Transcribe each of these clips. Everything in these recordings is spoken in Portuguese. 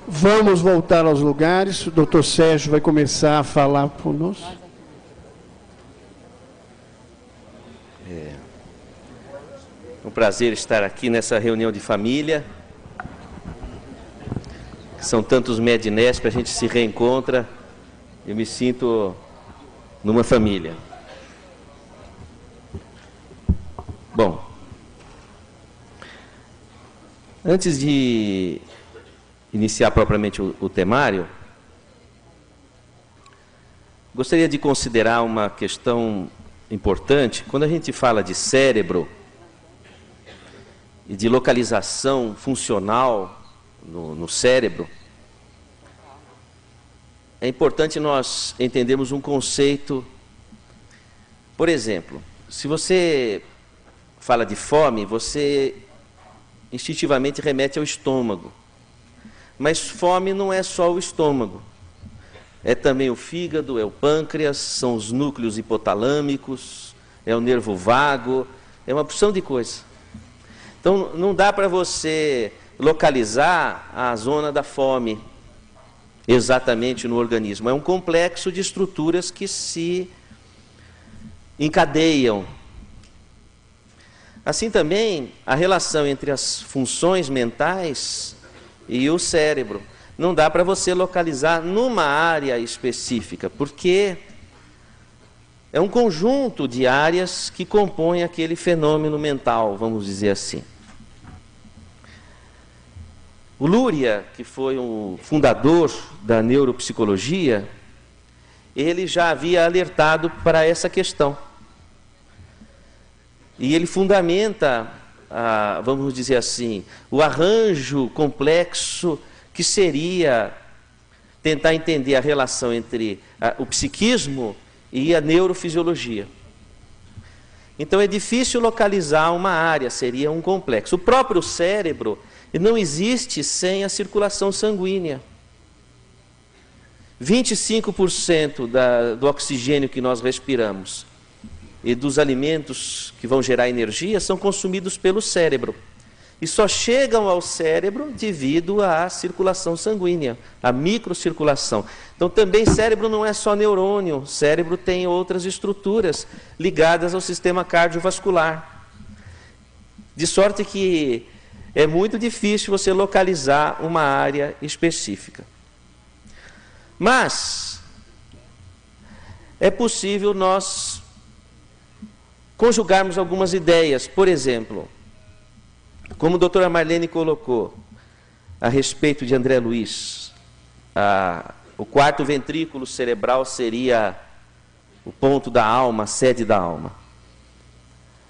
Vamos voltar aos lugares. O doutor Sérgio vai começar a falar conosco. É um prazer estar aqui nessa reunião de família. São tantos Mednesp, a gente se reencontra. Eu me sinto numa família. Bom, antes de iniciar propriamente o temário, gostaria de considerar uma questão importante. Quando a gente fala de cérebro e de localização funcional no cérebro, é importante nós entendermos um conceito. Por exemplo, se você fala de fome, você instintivamente remete ao estômago. Mas fome não é só o estômago. É também o fígado, é o pâncreas, são os núcleos hipotalâmicos, é o nervo vago, é uma porção de coisa. Então, não dá para você localizar a zona da fome exatamente no organismo. É um complexo de estruturas que se encadeiam. Assim também, a relação entre as funções mentais e o cérebro. Não dá para você localizar numa área específica, porque é um conjunto de áreas que compõem aquele fenômeno mental, vamos dizer assim. O Luria, que foi o fundador da neuropsicologia, ele já havia alertado para essa questão. E ele fundamenta, vamos dizer assim, o arranjo complexo que seria tentar entender a relação entre o psiquismo e a neurofisiologia. Então é difícil localizar uma área, seria um complexo. O próprio cérebro não existe sem a circulação sanguínea. 25% do oxigênio que nós respiramos e dos alimentos que vão gerar energia são consumidos pelo cérebro. E só chegam ao cérebro devido à circulação sanguínea, à microcirculação. Então, também cérebro não é só neurônio, cérebro tem outras estruturas ligadas ao sistema cardiovascular. De sorte que é muito difícil você localizar uma área específica. Mas é possível nós conjugarmos algumas ideias. Por exemplo, como a doutora Marlene colocou a respeito de André Luiz, o quarto ventrículo cerebral seria o ponto da alma, a sede da alma.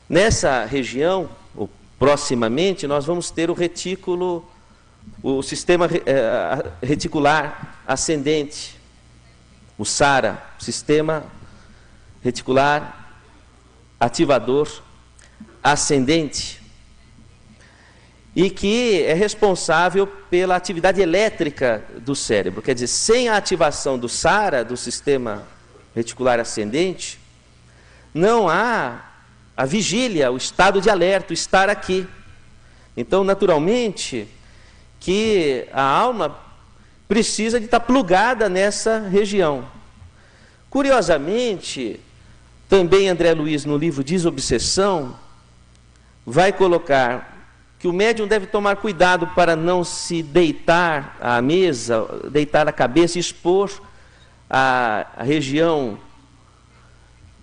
Nessa região, ou proximamente, nós vamos ter o retículo, o sistema reticular ascendente, o SARA, sistema reticular ativador ascendente, e que é responsável pela atividade elétrica do cérebro. Quer dizer, sem a ativação do SARA, do sistema reticular ascendente, não há a vigília, o estado de alerta, o estar aqui. Então, naturalmente, que a alma precisa de estar plugada nessa região. Curiosamente, também André Luiz, no livro Desobsessão, vai colocar que o médium deve tomar cuidado para não se deitar à mesa, deitar a cabeça e expor a região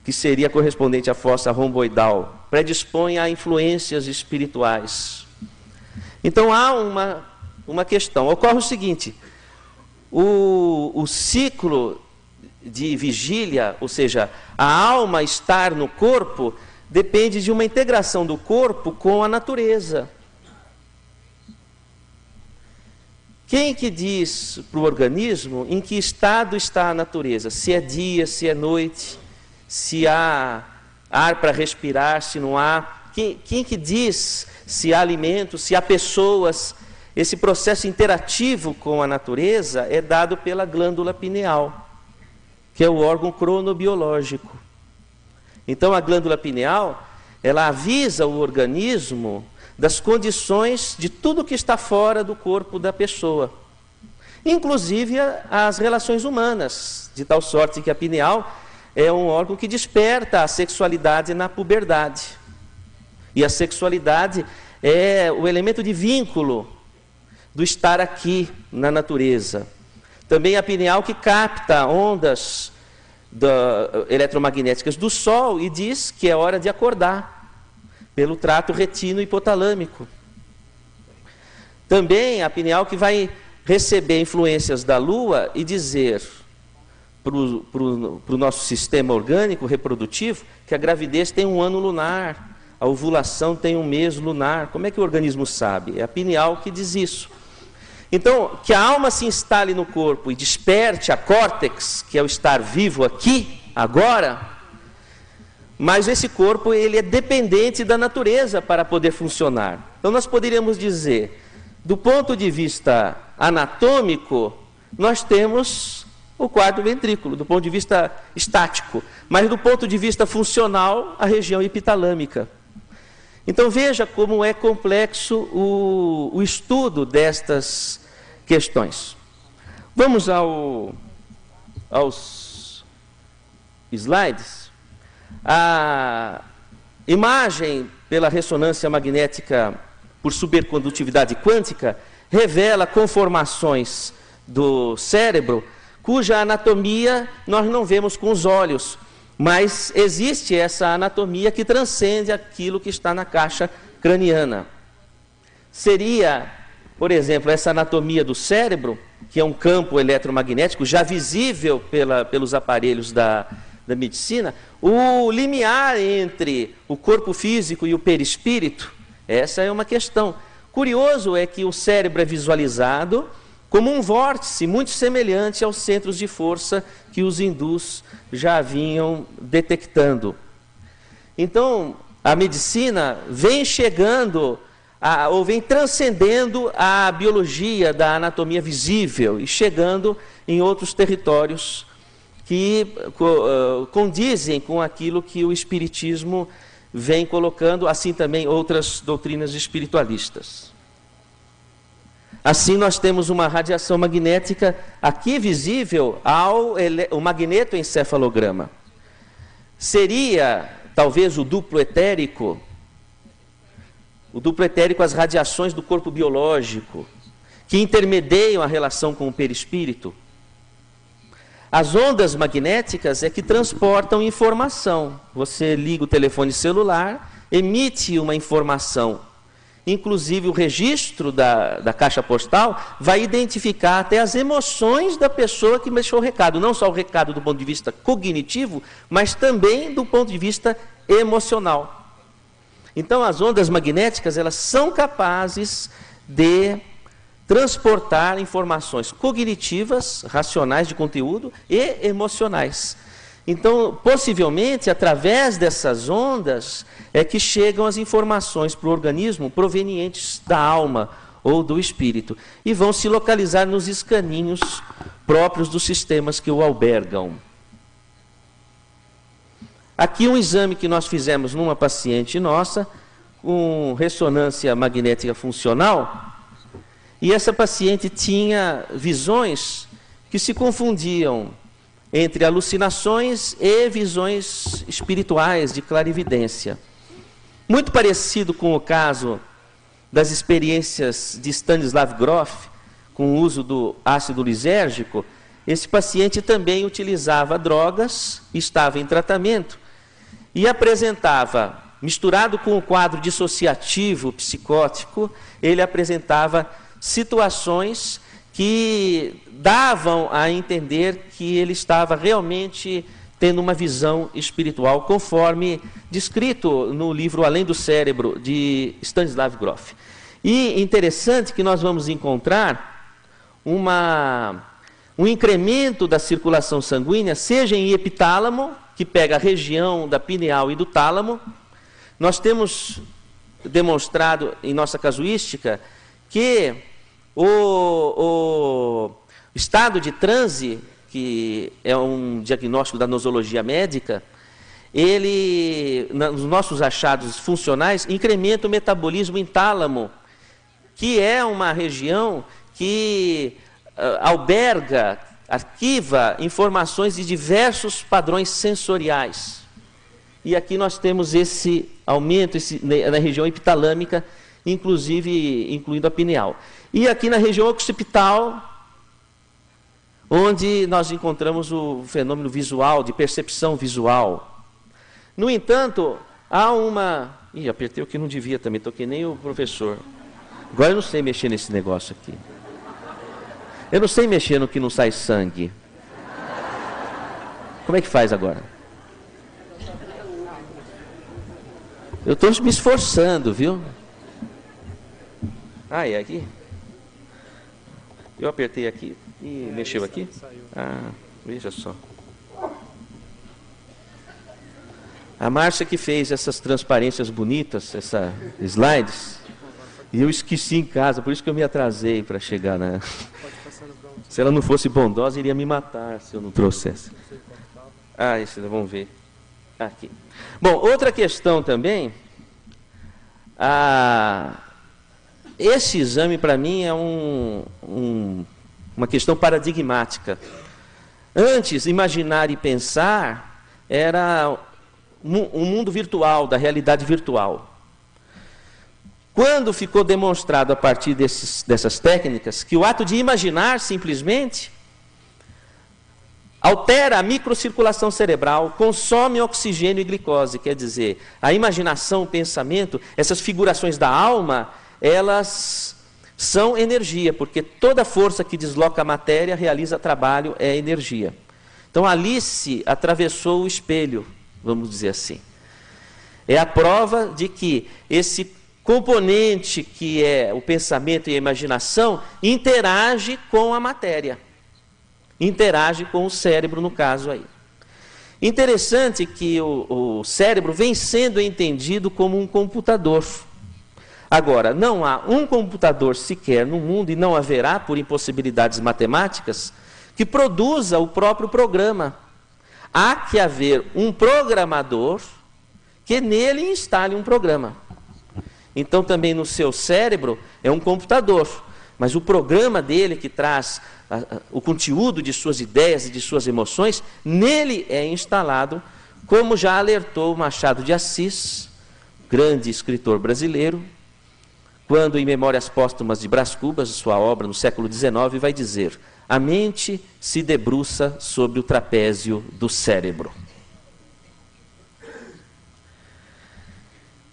que seria correspondente à fossa romboidal, predispõe a influências espirituais. Então há uma questão. Ocorre o seguinte: o ciclo de vigília, ou seja, a alma estar no corpo, depende de uma integração do corpo com a natureza. Quem que diz para o organismo em que estado está a natureza? Se é dia, se é noite, se há ar para respirar, se não há? Quem que diz se há alimentos, se há pessoas? Esse processo interativo com a natureza é dado pela glândula pineal, que é o órgão cronobiológico. Então a glândula pineal, ela avisa o organismo das condições de tudo que está fora do corpo da pessoa, inclusive as relações humanas, de tal sorte que a pineal é um órgão que desperta a sexualidade na puberdade. E a sexualidade é o elemento de vínculo do estar aqui na natureza. Também a pineal que capta ondas eletromagnéticas do Sol e diz que é hora de acordar, pelo trato retino-hipotalâmico. Também a pineal que vai receber influências da Lua e dizer para o nosso sistema orgânico reprodutivo que a gravidez tem um ano lunar, a ovulação tem um mês lunar. Como é que o organismo sabe? É a pineal que diz isso. Então, que a alma se instale no corpo e desperte a córtex, que é o estar vivo aqui, agora, mas esse corpo ele é dependente da natureza para poder funcionar. Então, nós poderíamos dizer, do ponto de vista anatômico, nós temos o quarto ventrículo, do ponto de vista estático, mas do ponto de vista funcional, a região epitalâmica. Então veja como é complexo o estudo destas questões. Vamos aos slides. A imagem pela ressonância magnética por supercondutividade quântica revela conformações do cérebro cuja anatomia nós não vemos com os olhos, mas existe essa anatomia que transcende aquilo que está na caixa craniana. Seria, por exemplo, essa anatomia do cérebro, que é um campo eletromagnético já visível pelos aparelhos da medicina, o limiar entre o corpo físico e o perispírito, essa é uma questão. Curioso é que o cérebro é visualizado como um vórtice muito semelhante aos centros de força que os hindus já vinham detectando. Então, a medicina vem chegando, ou vem transcendendo a biologia da anatomia visível e chegando em outros territórios que condizem com aquilo que o espiritismo vem colocando, assim também outras doutrinas espiritualistas. Assim, nós temos uma radiação magnética aqui visível ao magnetoencefalograma. Seria, talvez, o duplo etérico as radiações do corpo biológico, que intermediam a relação com o perispírito. As ondas magnéticas é que transportam informação. Você liga o telefone celular, emite uma informação. Inclusive, o registro da caixa postal vai identificar até as emoções da pessoa que deixou o recado. Não só o recado do ponto de vista cognitivo, mas também do ponto de vista emocional. Então, as ondas magnéticas, elas são capazes de transportar informações cognitivas, racionais de conteúdo e emocionais. Então, possivelmente, através dessas ondas, é que chegam as informações para o organismo provenientes da alma ou do espírito, e vão se localizar nos escaninhos próprios dos sistemas que o albergam. Aqui um exame que nós fizemos numa paciente nossa, com ressonância magnética funcional, e essa paciente tinha visões que se confundiam entre alucinações e visões espirituais de clarividência. Muito parecido com o caso das experiências de Stanislav Grof, com o uso do ácido lisérgico. Esse paciente também utilizava drogas, estava em tratamento, e apresentava, misturado com o quadro dissociativo psicótico, ele apresentava situações que davam a entender que ele estava realmente tendo uma visão espiritual, conforme descrito no livro Além do Cérebro, de Stanislav Grof. E interessante que nós vamos encontrar um incremento da circulação sanguínea, seja em epitálamo, que pega a região da pineal e do tálamo. Nós temos demonstrado em nossa casuística que o estado de transe, que é um diagnóstico da nosologia médica, ele, nos nossos achados funcionais, incrementa o metabolismo em tálamo, que é uma região que alberga, arquiva informações de diversos padrões sensoriais. E aqui nós temos esse aumento na região epitalâmica, inclusive incluindo a pineal. E aqui na região occipital, onde nós encontramos o fenômeno visual, de percepção visual. No entanto, há uma... Ih, apertei o que não devia também, estou que nem o professor. Agora eu não sei mexer nesse negócio aqui. Eu não sei mexer no que não sai sangue. Como é que faz agora? Eu estou me esforçando, viu? Ah, é aqui? Eu apertei aqui e mexeu aqui? Ah, veja só. A Márcia que fez essas transparências bonitas, essas slides, e eu esqueci em casa, por isso que eu me atrasei para chegar na... Se ela não fosse bondosa, iria me matar se eu não trouxesse. Ah, isso vamos ver. Aqui. Bom, outra questão também. Esse exame, para mim, é uma questão paradigmática. Antes, imaginar e pensar era um mundo virtual, da realidade virtual. Quando ficou demonstrado a partir dessas técnicas que o ato de imaginar simplesmente altera a microcirculação cerebral, consome oxigênio e glicose, quer dizer, a imaginação, o pensamento, essas figurações da alma, elas são energia, porque toda força que desloca a matéria, realiza trabalho, é energia. Então Alice atravessou o espelho, vamos dizer assim. É a prova de que esse componente que é o pensamento e a imaginação interage com a matéria, interage com o cérebro no caso aí. Interessante que o cérebro vem sendo entendido como um computador. Agora, não há um computador sequer no mundo, e não haverá por impossibilidades matemáticas, que produza o próprio programa. Há que haver um programador que nele instale um programa. Então, também no seu cérebro é um computador, mas o programa dele que traz o conteúdo de suas ideias e de suas emoções, nele é instalado, como já alertou Machado de Assis, grande escritor brasileiro, quando em Memórias Póstumas de Brás Cubas, sua obra no século XIX, vai dizer: a mente se debruça sobre o trapézio do cérebro.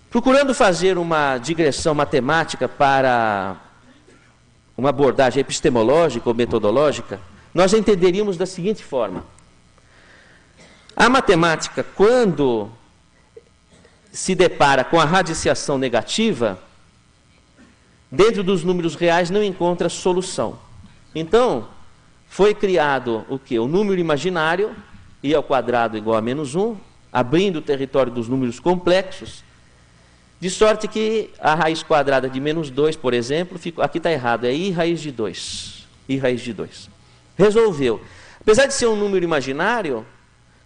Procurando fazer uma digressão matemática para uma abordagem epistemológica ou metodológica, nós entenderíamos da seguinte forma: a matemática, quando se depara com a radiciação negativa, dentro dos números reais não encontra solução. Então, foi criado o quê? O número imaginário, i ao quadrado igual a -1, abrindo o território dos números complexos, de sorte que a raiz quadrada de -2, por exemplo, aqui está errado, é i raiz de 2. I raiz de 2. Resolveu. Apesar de ser um número imaginário,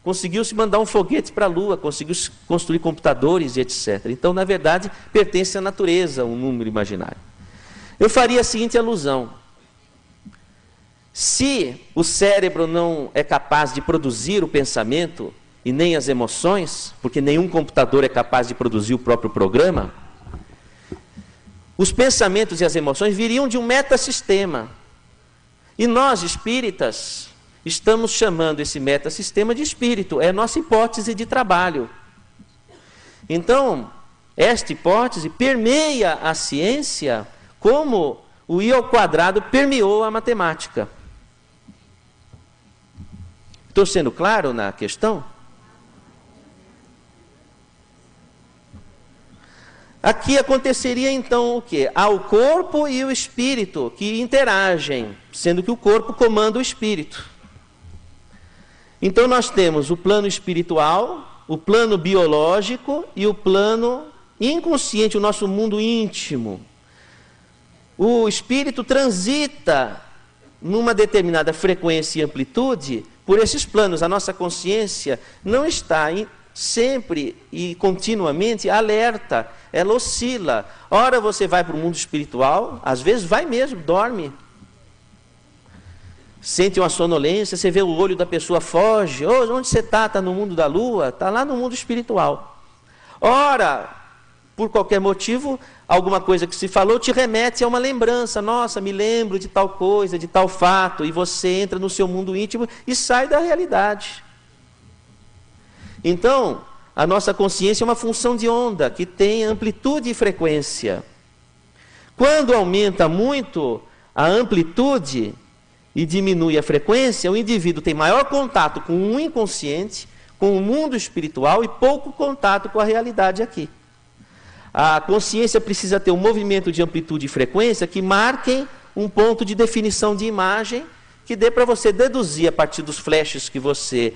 conseguiu-se mandar um foguete para a Lua, conseguiu-se construir computadores e etc. Então, na verdade, pertence à natureza um número imaginário. Eu faria a seguinte alusão: se o cérebro não é capaz de produzir o pensamento e nem as emoções, porque nenhum computador é capaz de produzir o próprio programa, os pensamentos e as emoções viriam de um metasistema. E nós, espíritas, estamos chamando esse metasistema de espírito, é a nossa hipótese de trabalho. Então, esta hipótese permeia a ciência como o i ao quadrado permeou a matemática. Estou sendo claro na questão? Aqui aconteceria então o quê? Há o corpo e o espírito que interagem, sendo que o corpo comanda o espírito. Então nós temos o plano espiritual, o plano biológico e o plano inconsciente, o nosso mundo íntimo. O espírito transita numa determinada frequência e amplitude por esses planos. A nossa consciência não está sempre e continuamente alerta, ela oscila. Ora você vai para o mundo espiritual, às vezes vai mesmo, dorme. Sente uma sonolência, você vê o olho da pessoa, foge. Oh, onde você está? Está no mundo da lua? Está lá no mundo espiritual. Ora, por qualquer motivo, alguma coisa que se falou te remete a uma lembrança. Nossa, me lembro de tal coisa, de tal fato. E você entra no seu mundo íntimo e sai da realidade. Então, a nossa consciência é uma função de onda, que tem amplitude e frequência. Quando aumenta muito a amplitude e diminui a frequência, o indivíduo tem maior contato com o inconsciente, com o mundo espiritual e pouco contato com a realidade aqui. A consciência precisa ter um movimento de amplitude e frequência que marquem um ponto de definição de imagem que dê para você deduzir a partir dos flashes que você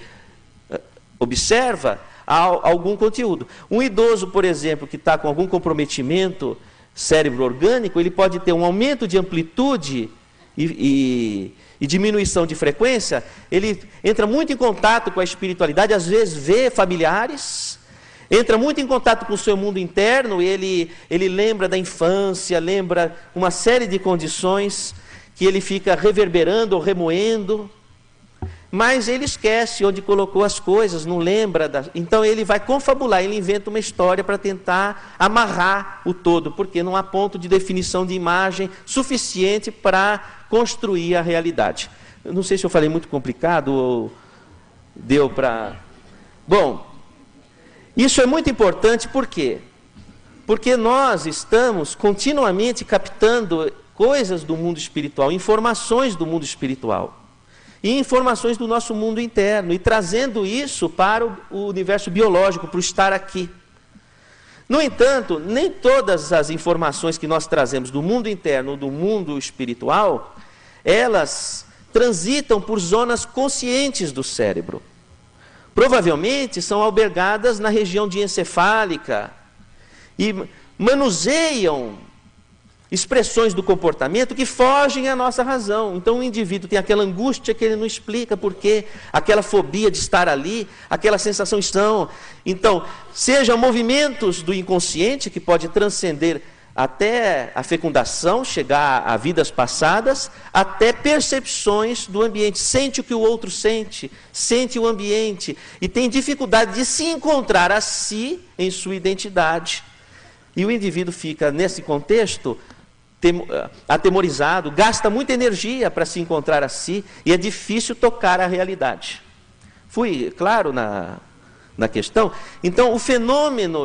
observa algum conteúdo. Um idoso, por exemplo, que está com algum comprometimento cérebro orgânico, ele pode ter um aumento de amplitude e diminuição de frequência. Ele entra muito em contato com a espiritualidade, às vezes vê familiares, entra muito em contato com o seu mundo interno, ele lembra da infância, lembra uma série de condições que ele fica reverberando ou remoendo, mas ele esquece onde colocou as coisas, não lembra. Então ele vai confabular, ele inventa uma história para tentar amarrar o todo, porque não há ponto de definição de imagem suficiente para construir a realidade. Eu não sei se eu falei muito complicado ou deu para... Bom, isso é muito importante, por quê? Porque nós estamos continuamente captando coisas do mundo espiritual, informações do mundo espiritual, e informações do nosso mundo interno, e trazendo isso para o universo biológico, para o estar aqui. No entanto, nem todas as informações que nós trazemos do mundo interno, do mundo espiritual, elas transitam por zonas conscientes do cérebro. Provavelmente são albergadas na região diencefálica e manuseiam expressões do comportamento que fogem à nossa razão. Então o indivíduo tem aquela angústia que ele não explica porquê, aquela fobia de estar ali, aquela sensação estão. Então, sejam movimentos do inconsciente que pode transcender até a fecundação, chegar a vidas passadas, até percepções do ambiente. Sente o que o outro sente, sente o ambiente, e tem dificuldade de se encontrar a si em sua identidade. E o indivíduo fica, nesse contexto, atemorizado, gasta muita energia para se encontrar a si, e é difícil tocar a realidade. Fui claro na questão? Então, o fenômeno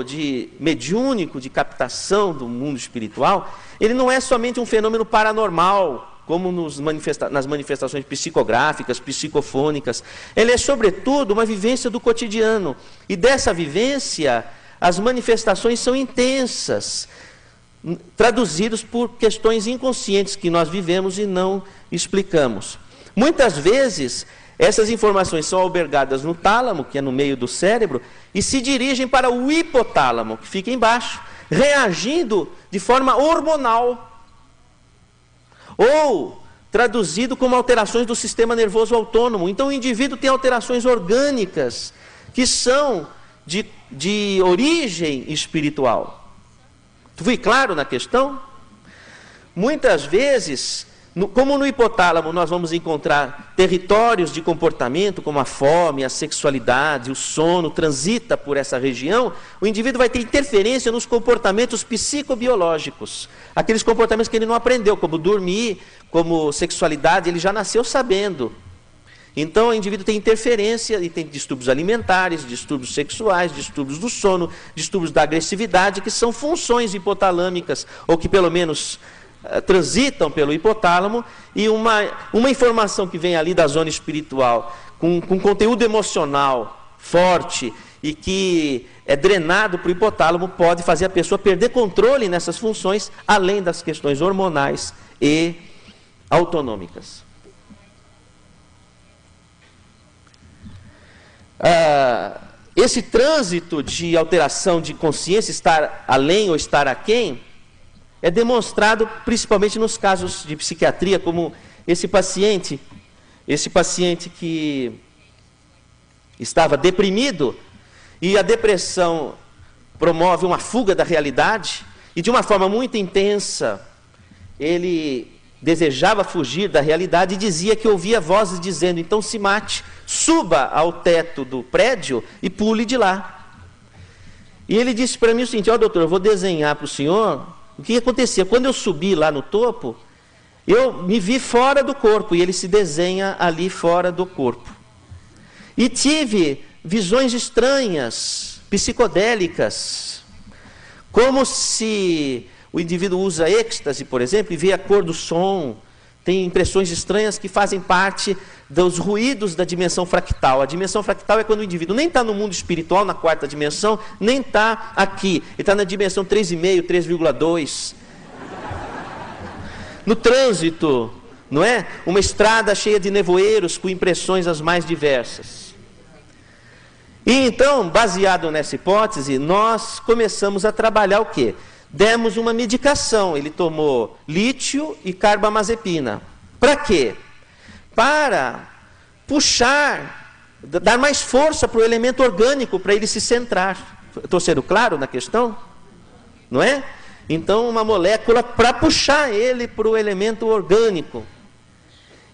mediúnico, de captação do mundo espiritual, ele não é somente um fenômeno paranormal, como nas manifestações psicográficas, psicofônicas. Ele é, sobretudo, uma vivência do cotidiano. E dessa vivência, as manifestações são intensas, traduzidos por questões inconscientes que nós vivemos e não explicamos. Muitas vezes, essas informações são albergadas no tálamo, que é no meio do cérebro, e se dirigem para o hipotálamo, que fica embaixo, reagindo de forma hormonal, ou traduzido como alterações do sistema nervoso autônomo. Então o indivíduo tem alterações orgânicas que são de origem espiritual. Fui claro na questão? Muitas vezes, como no hipotálamo nós vamos encontrar territórios de comportamento, como a fome, a sexualidade, o sono, transita por essa região, o indivíduo vai ter interferência nos comportamentos psicobiológicos, aqueles comportamentos que ele não aprendeu, como dormir, como sexualidade, ele já nasceu sabendo. Então o indivíduo tem interferência e tem distúrbios alimentares, distúrbios sexuais, distúrbios do sono, distúrbios da agressividade, que são funções hipotalâmicas, ou que pelo menos transitam pelo hipotálamo, e uma informação que vem ali da zona espiritual, com conteúdo emocional forte, e que é drenado para o hipotálamo, pode fazer a pessoa perder controle nessas funções, além das questões hormonais e autonômicas. Esse trânsito de alteração de consciência, estar além ou estar aquém, é demonstrado principalmente nos casos de psiquiatria, como esse paciente que estava deprimido, e a depressão promove uma fuga da realidade, e de uma forma muito intensa, ele desejava fugir da realidade e dizia que ouvia vozes dizendo: então se mate, suba ao teto do prédio e pule de lá. E ele disse para mim o seguinte: ó, doutor, eu vou desenhar para o senhor o que acontecia. Quando eu subi lá no topo, eu me vi fora do corpo, e ele se desenha ali fora do corpo. E tive visões estranhas, psicodélicas, como se o indivíduo usa êxtase, por exemplo, e vê a cor do som, tem impressões estranhas que fazem parte dos ruídos da dimensão fractal. A dimensão fractal é quando o indivíduo nem está no mundo espiritual, na quarta dimensão, nem está aqui. Ele está na dimensão 3,5, 3,2. No trânsito, não é? Uma estrada cheia de nevoeiros com impressões as mais diversas. E então, baseado nessa hipótese, nós começamos a trabalhar o quê? Demos uma medicação. Ele tomou lítio e carbamazepina. Para quê? Para puxar, dar mais força para o elemento orgânico, para ele se centrar. Estou sendo claro na questão? Não é? Então, uma molécula para puxar ele para o elemento orgânico.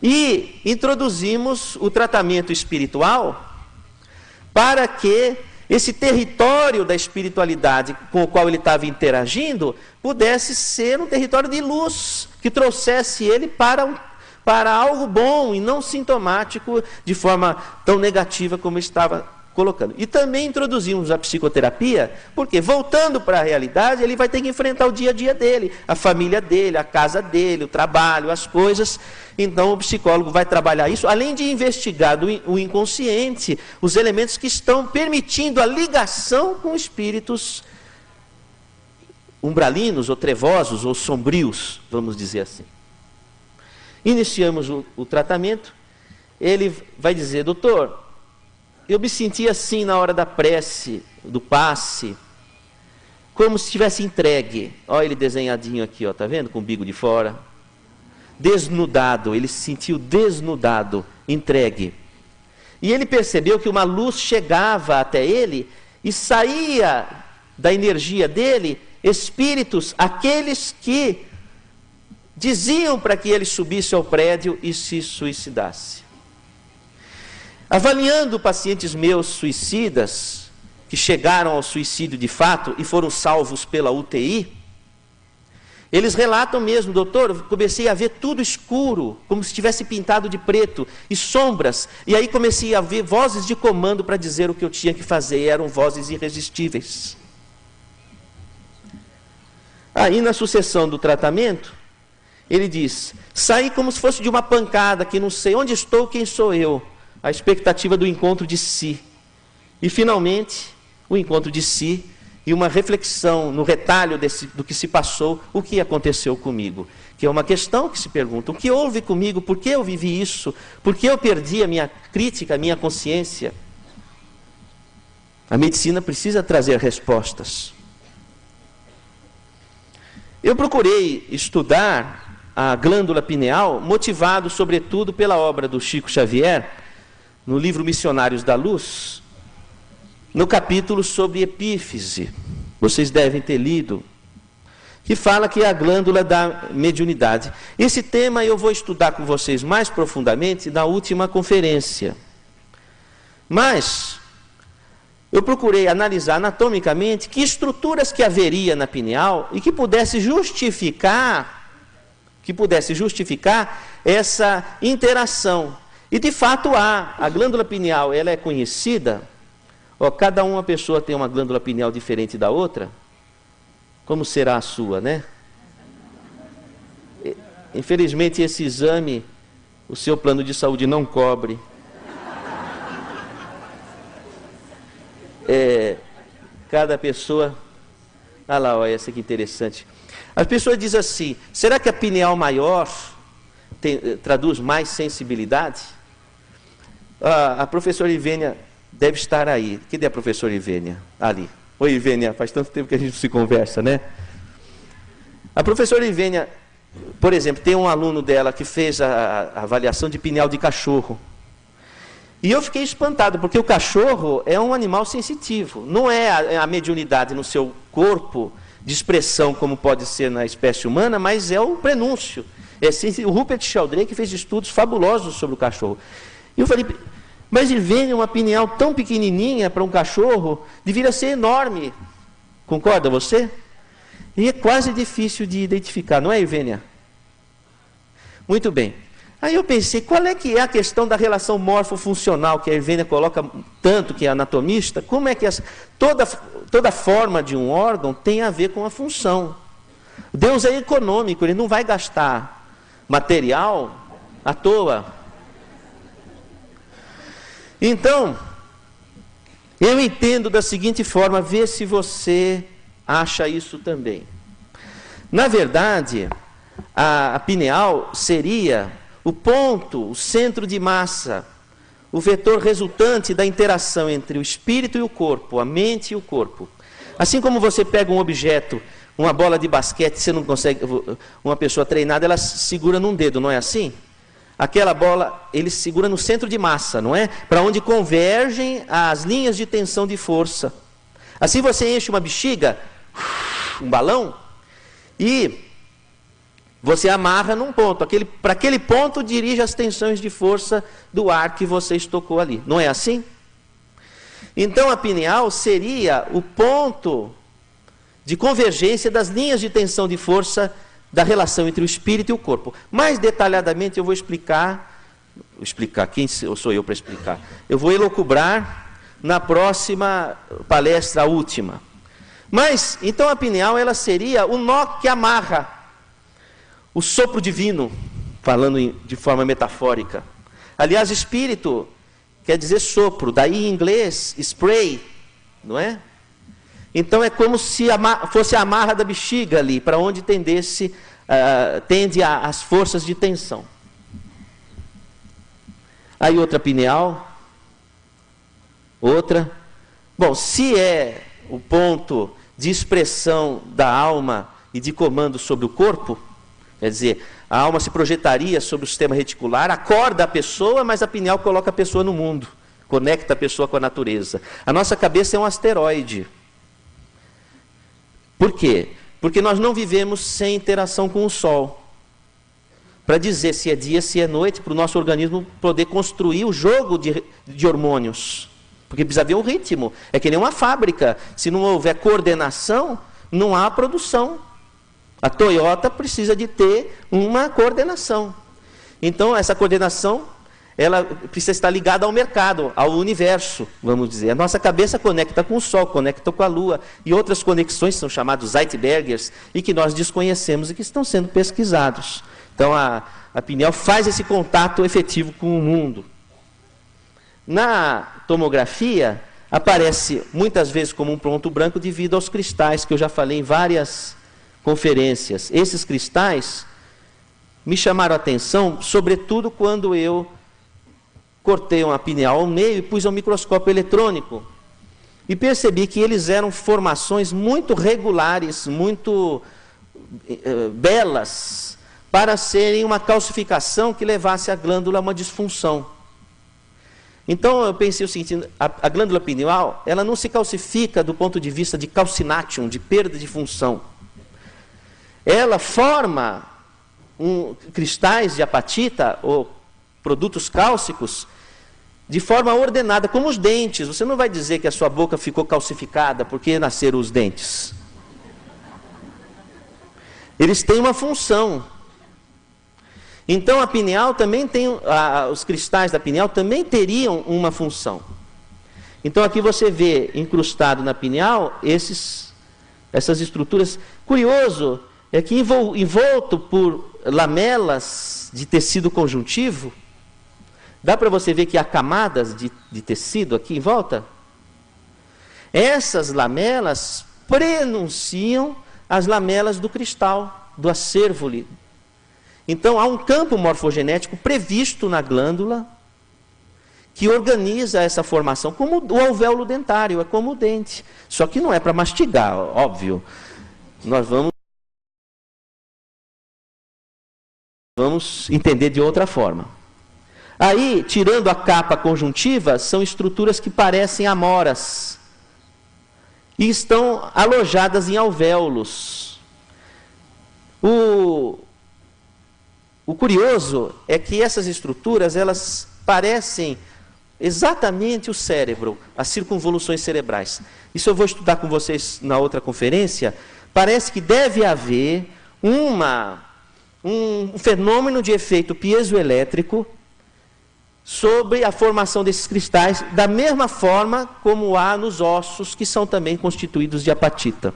E introduzimos o tratamento espiritual para que esse território da espiritualidade com o qual ele estava interagindo pudesse ser um território de luz, que trouxesse ele para algo bom e não sintomático de forma tão negativa como estava colocando. E também introduzimos a psicoterapia, porque voltando para a realidade, ele vai ter que enfrentar o dia a dia dele, a família dele, a casa dele, o trabalho, as coisas. Então o psicólogo vai trabalhar isso, além de investigar o inconsciente, os elementos que estão permitindo a ligação com espíritos umbralinos, ou trevosos, ou sombrios, vamos dizer assim. Iniciamos o tratamento. Ele vai dizer: doutor, eu me senti assim na hora da prece, do passe, como se tivesse entregue. Olha ele desenhadinho aqui, ó, tá vendo? Com o umbigo de fora. Desnudado, ele se sentiu desnudado, entregue. E ele percebeu que uma luz chegava até ele e saía da energia dele espíritos, aqueles que diziam para que ele subisse ao prédio e se suicidasse. Avaliando pacientes meus suicidas, que chegaram ao suicídio de fato e foram salvos pela UTI, eles relatam mesmo: doutor, eu comecei a ver tudo escuro, como se estivesse pintado de preto, e sombras, e aí comecei a ver vozes de comando para dizer o que eu tinha que fazer, e eram vozes irresistíveis. Aí na sucessão do tratamento, ele diz: saí como se fosse de uma pancada, que não sei onde estou, quem sou eu. A expectativa do encontro de si. E finalmente, o encontro de si e uma reflexão no retalho do que se passou, o que aconteceu comigo. Que é uma questão que se pergunta: o que houve comigo? Por que eu vivi isso? Por que eu perdi a minha crítica, a minha consciência? A medicina precisa trazer respostas. Eu procurei estudar a glândula pineal, motivado sobretudo pela obra do Chico Xavier, no livro Missionários da Luz, no capítulo sobre epífise. Vocês devem ter lido, que fala que é a glândula da mediunidade. Esse tema eu vou estudar com vocês mais profundamente na última conferência. Mas eu procurei analisar anatomicamente que estruturas que haveria na pineal e que pudesse justificar essa interação. E de fato há. A glândula pineal, ela é conhecida. Cada uma pessoa tem uma glândula pineal diferente da outra. Como será a sua, né? Infelizmente esse exame, o seu plano de saúde não cobre. Cada pessoa... Ah lá, olha essa que interessante. As pessoas dizem assim: será que a pineal maior traduz mais sensibilidade? A professora Ivênia deve estar aí. Cadê a professora Ivênia? Ali. Oi, Ivênia, faz tanto tempo que a gente não se conversa, né? A professora Ivênia, por exemplo, tem um aluno dela que fez a avaliação de pineal de cachorro. E eu fiquei espantado, porque o cachorro é um animal sensitivo. Não é a mediunidade no seu corpo de expressão, como pode ser na espécie humana, mas é o prenúncio. O Rupert Sheldrake fez estudos fabulosos sobre o cachorro. E eu falei, mas Irvênia, uma pineal tão pequenininha para um cachorro, deveria ser enorme. Concorda você? E é quase difícil de identificar, não é, Irvênia? Muito bem. Aí eu pensei, qual é que é a questão da relação morfofuncional que a Irvênia coloca tanto, que é anatomista? Como é que toda forma de um órgão tem a ver com a função? Deus é econômico, Ele não vai gastar material à toa. Então, eu entendo da seguinte forma, vê se você acha isso também. Na verdade, a pineal seria o ponto, o centro de massa, o vetor resultante da interação entre o espírito e o corpo, a mente e o corpo. Assim como você pega um objeto, uma bola de basquete, você não consegue, uma pessoa treinada, ela segura num dedo, não é assim? Aquela bola, ele segura no centro de massa, não é? Para onde convergem as linhas de tensão de força. Assim você enche uma bexiga, um balão, e você amarra num ponto. Para aquele ponto, dirige as tensões de força do ar que você estocou ali. Não é assim? Então, a pineal seria o ponto de convergência das linhas de tensão de força da relação entre o espírito e o corpo. Mais detalhadamente, eu vou explicar. Quem sou eu para explicar? Eu vou elocubrar na próxima palestra, a última. Mas, então, a pineal ela seria o nó que amarra o sopro divino, falando de forma metafórica. Aliás, espírito quer dizer sopro, daí em inglês, spray, não é? Então é como se fosse a amarra da bexiga ali, para onde tende as forças de tensão. Aí outra pineal, outra. Bom, se é o ponto de expressão da alma e de comando sobre o corpo, quer dizer, a alma se projetaria sobre o sistema reticular, acorda a pessoa, mas a pineal coloca a pessoa no mundo, conecta a pessoa com a natureza. A nossa cabeça é um asteroide. Por quê? Porque nós não vivemos sem interação com o Sol. Para dizer se é dia, se é noite, para o nosso organismo poder construir o jogo de hormônios. Porque precisa haver um ritmo. É que nem uma fábrica. Se não houver coordenação, não há produção. A Toyota precisa de ter uma coordenação. Então, essa coordenação, ela precisa estar ligada ao mercado, ao universo, vamos dizer. A nossa cabeça conecta com o Sol, conecta com a Lua, e outras conexões são chamadas Zeitbergers, e que nós desconhecemos e que estão sendo pesquisados. Então, a pineal faz esse contato efetivo com o mundo. Na tomografia, aparece muitas vezes como um ponto branco devido aos cristais, que eu já falei em várias conferências. Esses cristais me chamaram a atenção, sobretudo quando eu cortei uma pineal ao meio e pus um microscópio eletrônico. E percebi que eles eram formações muito regulares, muito belas, para serem uma calcificação que levasse a glândula a uma disfunção. Então eu pensei o seguinte, a glândula pineal, ela não se calcifica do ponto de vista de calcinátion, de perda de função. Ela forma cristais de apatita ou produtos cálcicos de forma ordenada, como os dentes. Você não vai dizer que a sua boca ficou calcificada porque nasceram os dentes. Eles têm uma função. Então a pineal também tem, os cristais da pineal também teriam uma função. Então aqui você vê incrustado na pineal essas estruturas. Curioso é que envolto por lamelas de tecido conjuntivo, dá para você ver que há camadas de tecido aqui em volta? Essas lamelas prenunciam as lamelas do cristal, do acérvole. Então há um campo morfogenético previsto na glândula que organiza essa formação, como o alvéolo dentário, é como o dente. Só que não é para mastigar, óbvio. Nós vamos entender de outra forma. Aí, tirando a capa conjuntiva, são estruturas que parecem amoras e estão alojadas em alvéolos. O curioso é que essas estruturas, elas parecem exatamente o cérebro, as circunvoluções cerebrais. Isso eu vou estudar com vocês na outra conferência. Parece que deve haver um fenômeno de efeito piezoelétrico sobre a formação desses cristais, da mesma forma como há nos ossos, que são também constituídos de apatita.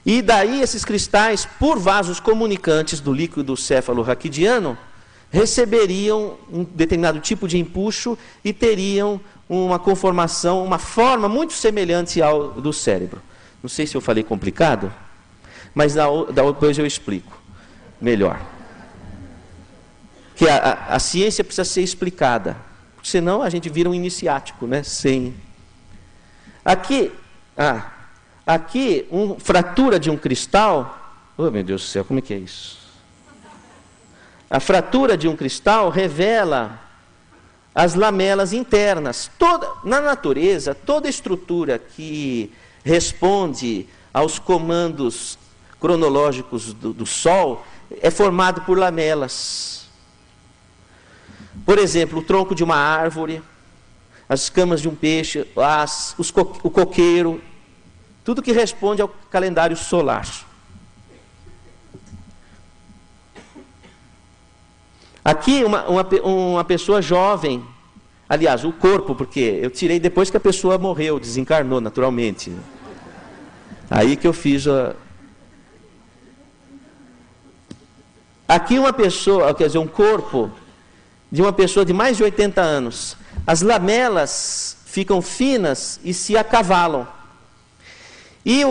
E daí esses cristais, por vasos comunicantes do líquido céfalo-raquidiano, receberiam um determinado tipo de empuxo e teriam uma conformação, uma forma muito semelhante ao do cérebro. Não sei se eu falei complicado, mas depois eu explico melhor. Que a ciência precisa ser explicada, senão a gente vira um iniciático, né? Aqui, fratura de um cristal. Oh, meu Deus do céu, como é que é isso? A fratura de um cristal revela as lamelas internas. Na natureza, toda estrutura que responde aos comandos cronológicos do Sol é formado por lamelas. Por exemplo, o tronco de uma árvore, as escamas de um peixe, o coqueiro, tudo que responde ao calendário solar. Aqui, uma pessoa jovem, aliás, o corpo, porque eu tirei depois que a pessoa morreu, desencarnou naturalmente. Aí que eu fiz Aqui uma pessoa, quer dizer, um corpo de uma pessoa de mais de 80 anos. As lamelas ficam finas e se acavalam. E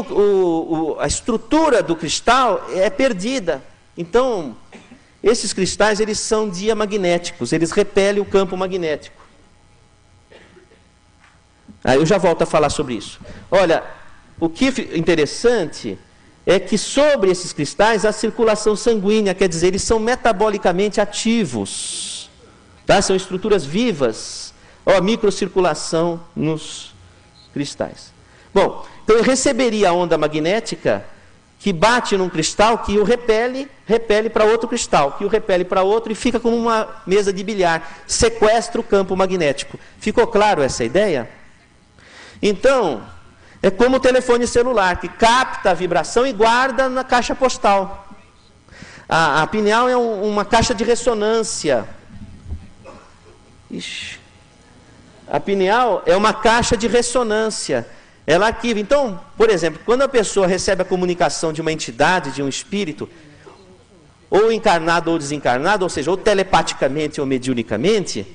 a estrutura do cristal é perdida. Então, esses cristais, eles são diamagnéticos, eles repelem o campo magnético. Aí eu já volto a falar sobre isso. Olha, o que é interessante é que sobre esses cristais há circulação sanguínea, quer dizer, eles são metabolicamente ativos. Tá? São estruturas vivas, a microcirculação nos cristais. Bom, então eu receberia a onda magnética que bate num cristal, que o repele para outro cristal, que o repele para outro e fica como uma mesa de bilhar, sequestra o campo magnético. Ficou claro essa ideia? Então, é como o telefone celular, que capta a vibração e guarda na caixa postal. A pineal é uma caixa de ressonância. A pineal é uma caixa de ressonância. Ela arquiva. Então, por exemplo, quando a pessoa recebe a comunicação de uma entidade, de um espírito, ou encarnado ou desencarnado, ou seja, ou telepaticamente ou mediunicamente,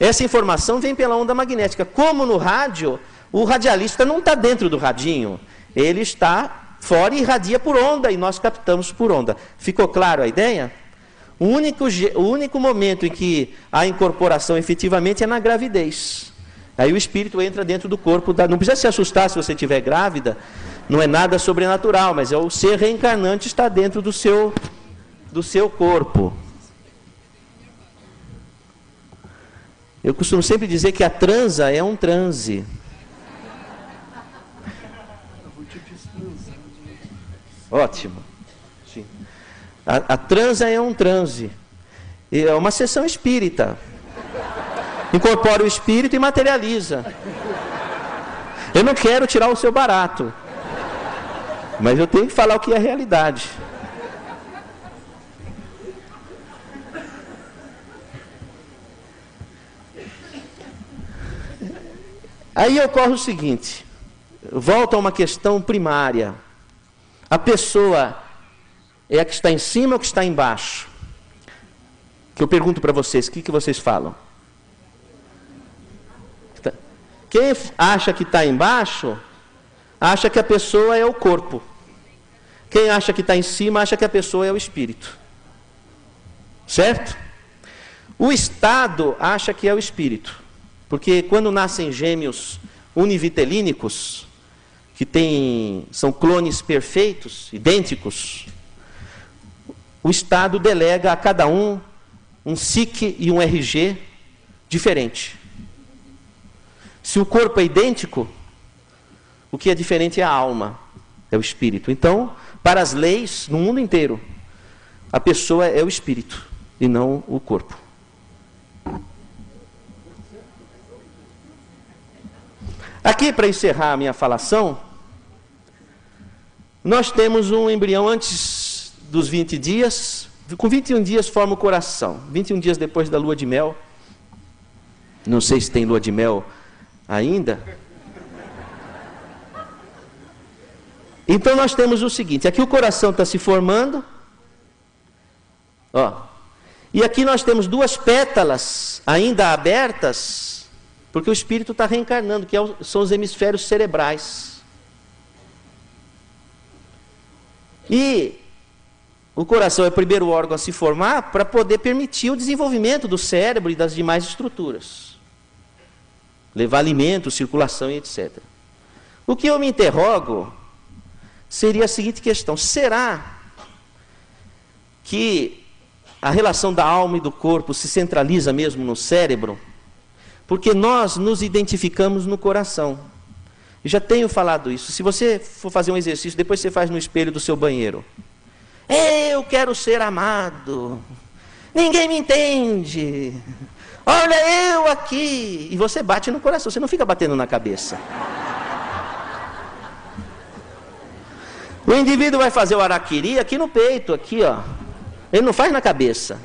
essa informação vem pela onda magnética. Como no rádio, o radialista não está dentro do radinho, ele está fora e irradia por onda, e nós captamos por onda. Ficou claro a ideia? O único momento em que há incorporação efetivamente é na gravidez. Aí o espírito entra dentro do corpo. Não precisa se assustar se você estiver grávida, não é nada sobrenatural, mas é o ser reencarnante está dentro do seu corpo. Eu costumo sempre dizer que a transa é um transe. Ótimo. Sim. A transa é um transe. É uma sessão espírita. Incorpora o espírito e materializa. Eu não quero tirar o seu barato, mas eu tenho que falar o que é a realidade. Aí ocorre o seguinte, volta a uma questão primária. A pessoa é a que está em cima ou que está embaixo? Que eu pergunto para vocês, o que vocês falam? Quem acha que está embaixo, acha que a pessoa é o corpo. Quem acha que está em cima, acha que a pessoa é o espírito. Certo? O Estado acha que é o espírito. Porque quando nascem gêmeos univitelínicos, que são clones perfeitos, idênticos, o Estado delega a cada um um SIC e um RG diferente. Se o corpo é idêntico, o que é diferente é a alma, é o espírito. Então, para as leis, no mundo inteiro, a pessoa é o espírito e não o corpo. Aqui, para encerrar a minha falação, nós temos um embrião antes dos 20 dias, com 21 dias forma o coração, 21 dias depois da lua de mel. Não sei se tem lua de mel ainda. Então nós temos o seguinte, aqui o coração está se formando, ó, e aqui nós temos duas pétalas ainda abertas, porque o espírito está reencarnando, que são os hemisférios cerebrais. E o coração é o primeiro órgão a se formar para poder permitir o desenvolvimento do cérebro e das demais estruturas. Levar alimento, circulação e etc. O que eu me interrogo seria a seguinte questão: será que a relação da alma e do corpo se centraliza mesmo no cérebro? Porque nós nos identificamos no coração. Eu já tenho falado isso. Se você for fazer um exercício, depois você faz no espelho do seu banheiro. Eu quero ser amado. Ninguém me entende. Olha eu aqui. E você bate no coração, você não fica batendo na cabeça. O indivíduo vai fazer o harakiri aqui no peito, aqui, ó. Ele não faz na cabeça.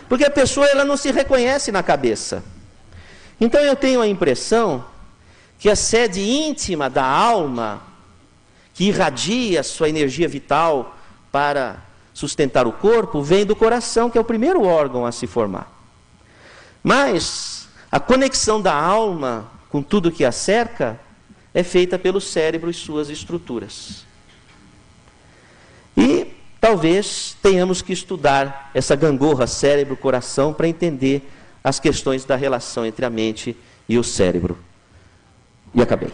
Porque a pessoa ela não se reconhece na cabeça. Então eu tenho a impressão que a sede íntima da alma, que irradia sua energia vital para sustentar o corpo, vem do coração, que é o primeiro órgão a se formar. Mas a conexão da alma com tudo que a cerca é feita pelo cérebro e suas estruturas. E talvez tenhamos que estudar essa gangorra cérebro-coração para entender as questões da relação entre a mente e o cérebro. E acabei.